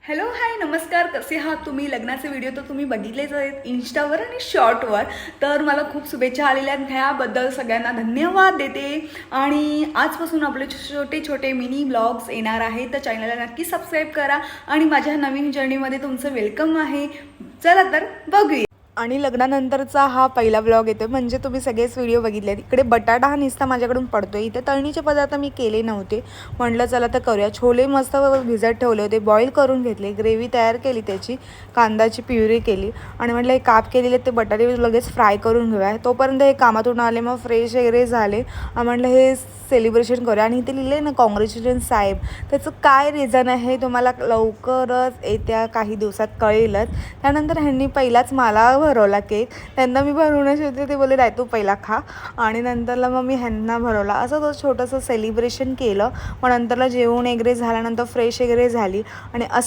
Hello hi नमस्कार, कसे आहात तुम्ही? लग्नाचे व्हिडिओ तर तुम्ही बघितलेच आहेत इंस्टावर आणि शॉर्टवर. तर मला खूप शुभेच्छा आलेल्या आहेत, ह्याबद्दल सगळ्यांना धन्यवाद देते. आणि आजपासून आपले छोटे छोटे मिनी ब्लॉग्स येणार आहेत, तर चॅनलला नक्की सबस्क्राईब करा आणि माझ्या नवीन जर्नीमध्ये तुमचं वेलकम आहे. चला तर बघूया. आणि लग्नानंतरचा हा पहिला ब्लॉग येतो, म्हणजे तुम्ही सगळेच व्हिडिओ बघितले. इकडे बटाटा हा निस्ता माझ्याकडून पडतो. इथे तळणीचे पदार्थ मी केले नव्हते, म्हटलं चला तर करूया. छोले मस्त भिजत ठेवले होते, बॉईल करून घेतले, ग्रेव्ही तयार केली, त्याची कांदाची प्युरी केली आणि म्हटलं हे काप केलेले ते बटाटे लगेच फ्राय करून घेऊया. तोपर्यंत हे कामातून आले, मग फ्रेश वगैरे झाले. म्हटलं हे सेलिब्रेशन करूया. आणि इथे लिहिले ना कॉंग्रॅच्युलेशन साहेब, त्याचं काय रिझन आहे तुम्हाला लवकरच येत्या काही दिवसात कळेलच. त्यानंतर ह्यांनी पहिलाच मला भरवला केक. त्यांना मी भरवण्याची होते, ते बोलले नाही तू पहिला खा, आणि नंतरला मग मी ह्यांना भरवला. असं तो छोटंसं सेलिब्रेशन केलं. मग नंतरला जेवण वगैरे झाल्यानंतर फ्रेश वगैरे झाली आणि असं